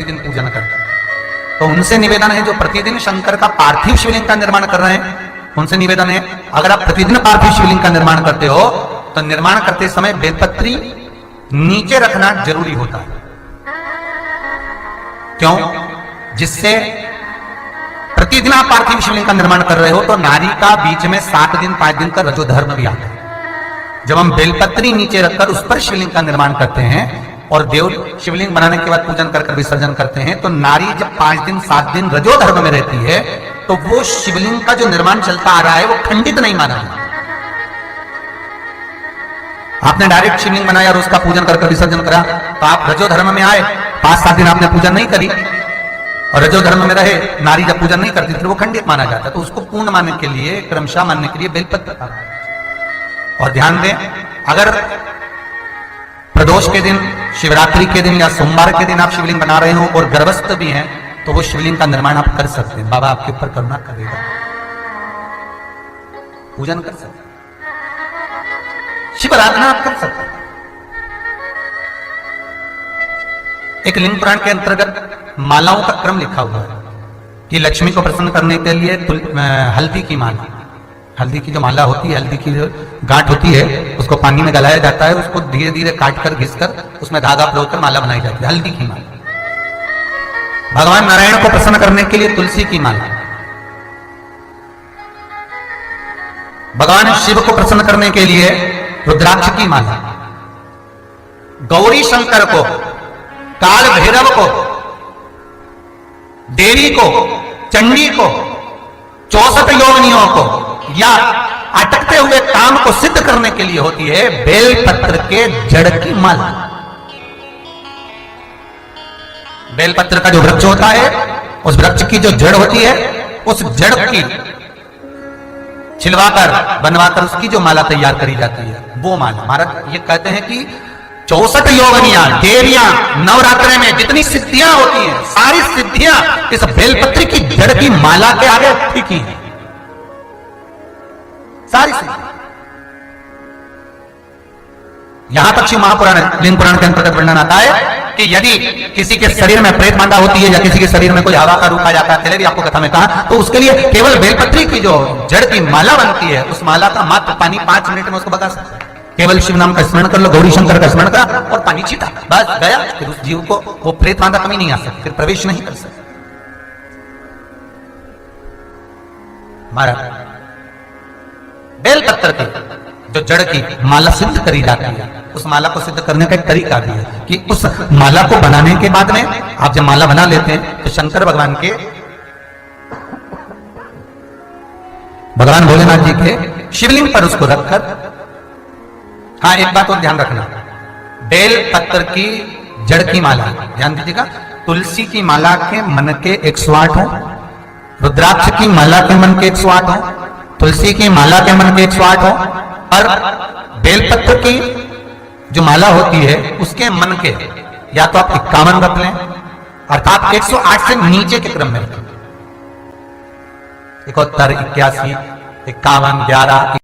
प्रतिदिन पूजन करते हैं। तो उनसे निवेदन है जो प्रतिदिन शंकर का पार्थिव शिवलिंग का निर्माण कर रहे हैं, उनसे निवेदन है अगर आप प्रतिदिन पार्थिव शिवलिंग का निर्माण करते हो तो निर्माण करते समय बेलपत्री नीचे रखना जरूरी होता है। क्यों? जिससे प्रतिदिन आप पार्थिव शिवलिंग का निर्माण कर रहे हो तो नारी का बीच में 7 दिन 5 दिन का रजोधर्म भी आता है। जब हम बेलपत्री नीचे रखकर उस पर शिवलिंग का निर्माण करते हैं और देव शिवलिंग बनाने के बाद पूजन कर विसर्जन करते हैं तो नारी जब 5 दिन 7 दिन रजोधर्म में रहती है तो वो शिवलिंग का जो निर्माण चलता आ रहा है वो खंडित नहीं माना जाता। आपने डायरेक्ट शिवलिंग बनाया और उसका पूजन कर विसर्जन करा तो आप रजोधर्म में आए, 5-7 दिन आपने पूजन नहीं करी और रजोधर्म में रहे, नारी जब पूजन नहीं करती फिर वो खंडित माना जाता। तो उसको पूर्ण मानने के लिए, क्रमशः मानने के लिए बेलपत्र का। और ध्यान दें, अगर प्रदोष के दिन, शिवरात्रि के दिन या सोमवार के दिन आप शिवलिंग बना रहे हो और गर्भस्थ भी हैं तो वो शिवलिंग का निर्माण आप कर सकते हैं, बाबा आपके ऊपर करुणा करेगा, पूजन कर सकते हैं, शिव आराधना आप कर सकते हैं। एक लिंग पुराण के अंतर्गत मालाओं का क्रम लिखा हुआ है कि लक्ष्मी को प्रसन्न करने के लिए हल्दी की माला, हल्दी की जो माला होती है, हल्दी की जो गांठ होती है उसको पानी में गलाया जाता है, उसको धीरे धीरे काट कर घिस कर उसमें धागा परोकर माला बनाई जाती है, हल्दी की माला। भगवान नारायण को प्रसन्न करने के लिए तुलसी की माला, भगवान शिव को प्रसन्न करने के लिए रुद्राक्ष की माला, गौरी शंकर को, काल भैरव को, देवी को, चंडी को, 64 योनियों को या अटकते हुए काम को सिद्ध करने के लिए होती है बेलपत्र के जड़ की माला। बेलपत्र का जो वृक्ष होता है उस वृक्ष की जो जड़ होती है उस जड़ की छिलवाकर बनवाकर उसकी जो माला तैयार करी जाती है वो माला। महाराज ये कहते हैं कि 64 योगनियां, देवियां, नवरात्रे में जितनी सिद्धियां होती हैं सारी सिद्धियां इस बेलपत्र की जड़ की माला के आगे फीकी हैं, सारी सिद्धियां। यहां तक शिव महापुराण, लिंग पुराण के अंतर्गत वर्णन आता है कि यदि किसी के शरीर में प्रेत मांदा होती है या किसी के शरीर में कोई हवा का रूप आ जाता है, पहले भी आपको कथा में कहा, तो उसके लिए केवल बेलपत्री की जो जड़ की माला बनती है उस माला का मात्र पानी 5 मिनट में उसको भगा सकता है। केवल शिव नाम का स्मरण कर लो, गौरी शंकर का स्मरण करा और पानी छीटा, बस गया। फिर उस जीव को वो प्रेत मांदा कभी नहीं आ सकती, फिर प्रवेश नहीं कर सकते। महाराज बेलपत्र की जो जड़ की माला सिद्ध करी जाती है, उस माला को सिद्ध करने का एक तरीका भी है कि उस माला को बनाने के बाद में आप जब माला बना लेते हैं तो शंकर भगवान के, भगवान भोलेनाथ जी के शिवलिंग पर उसको रखकर, हाँ एक बात और ध्यान रखना, बेल पत्र की जड़ की माला, ध्यान दीजिएगा, तुलसी की माला के मन के 108 हो, रुद्राक्ष की माला के मन के 108 हो, तुलसी की माला के मन के 108 हो, और बेलपत्र की जो माला होती है उसके मन के या तो आप 51 रख लें, अर्थात 108 से नीचे के क्रम में रखें, 71, 81, 51, 11